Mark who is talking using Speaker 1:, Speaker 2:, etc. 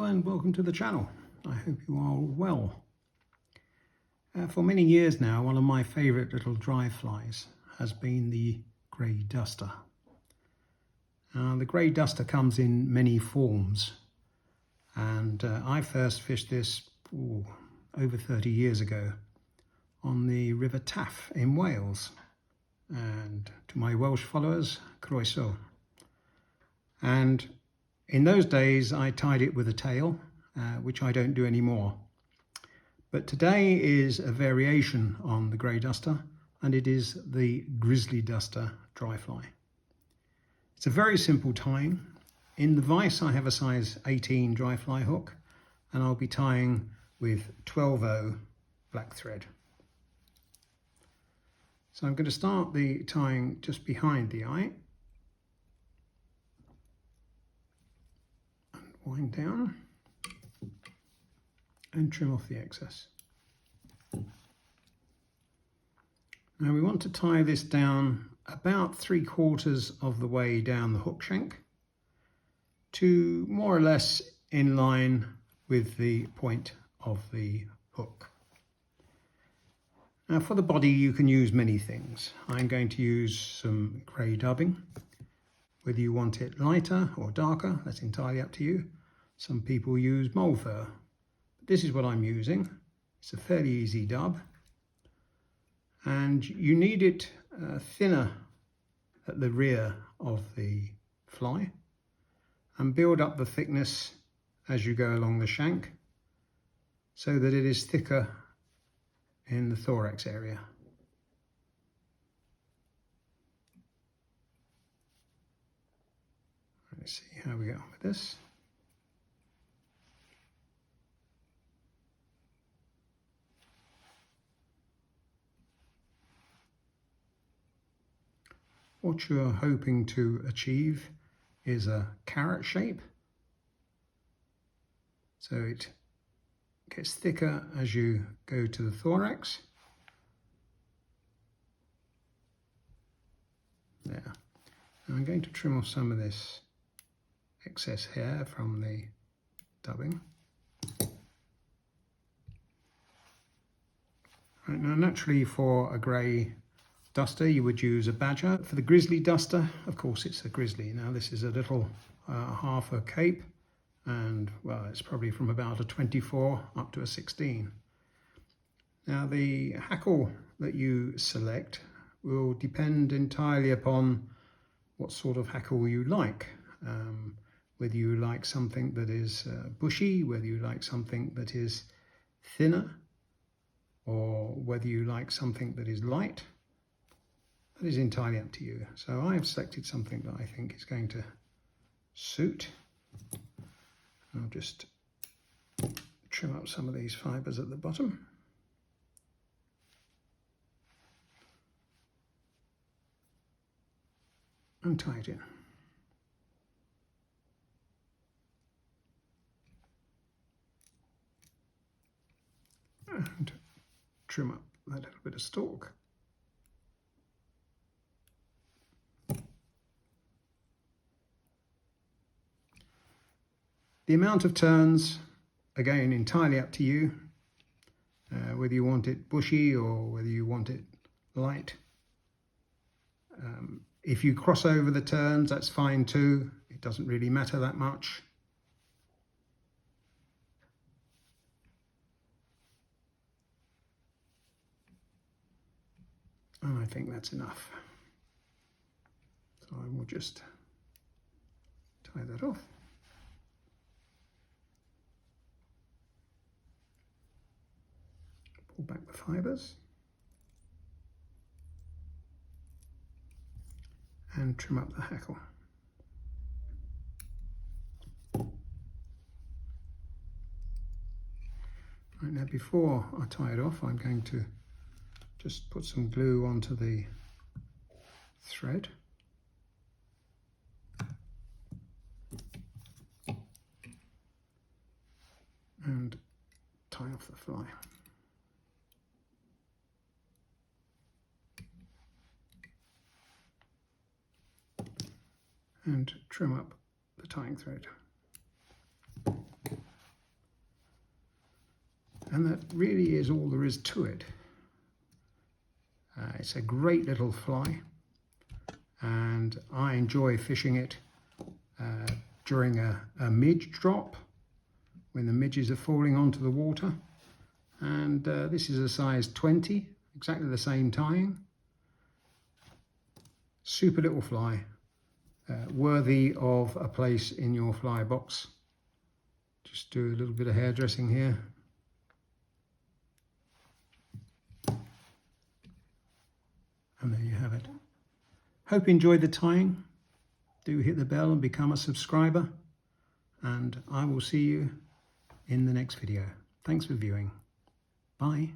Speaker 1: and welcome to the channel. I hope you are all well. For many years now, one of my favourite little dry flies has been the grey duster. The grey duster comes in many forms, and I first fished this over 30 years ago on the River Taff in Wales, and to my Welsh followers, croeso. And in those days I tied it with a tail, which I don't do anymore. But today is a variation on the grey duster, and it is the Grizzly Duster dry fly. It's a very simple tying. In the vise I have a size 18 dry fly hook, and I'll be tying with 12/0 black thread. So I'm going to start the tying just behind the eye and wind down and trim off the excess. Now we want to tie this down about 3/4 of the way down the hook shank to more or less in line with the point of the hook. Now for the body you can use many things. I'm going to use some grey dubbing. Whether you want it lighter or darker, that's entirely up to you. Some people use mole fur. This is what I'm using. It's a fairly easy dub, and you need it thinner at the rear of the fly and build up the thickness as you go along the shank so that it is thicker in the thorax area. Let's see how we get on with this. What you're hoping to achieve is a carrot shape. So it gets thicker as you go to the thorax. There. And I'm going to trim off some of this excess hair from the dubbing. Right, now naturally for a grey duster you would use a badger. For the Grizzly Duster, of course it's a grizzly. Now this is a little half a cape, and well, it's probably from about a 24 up to a 16. Now the hackle that you select will depend entirely upon what sort of hackle you like. Whether you like something that is bushy, whether you like something that is thinner, or whether you like something that is light. That is entirely up to you. So I have selected something that I think is going to suit. I'll just trim up some of these fibres at the bottom. And tie it in. And trim up that little bit of stalk. The amount of turns, again, entirely up to you, whether you want it bushy or whether you want it light. If you cross over the turns, that's fine too. It doesn't really matter that much. And I think that's enough. So I will just tie that off. Pull back the fibres and trim up the hackle. Right, now before I tie it off, I'm going to just put some glue onto the thread. And tie off the fly. And trim up the tying thread. And that really is all there is to it. It's a great little fly, and I enjoy fishing it during a midge drop, when the midges are falling onto the water. And this is a size 20, exactly the same tying. Super little fly, worthy of a place in your fly box. Just do a little bit of hairdressing here. And there you have it. Hope you enjoyed the tying. Do hit the bell and become a subscriber. And I will see you in the next video. Thanks for viewing. Bye.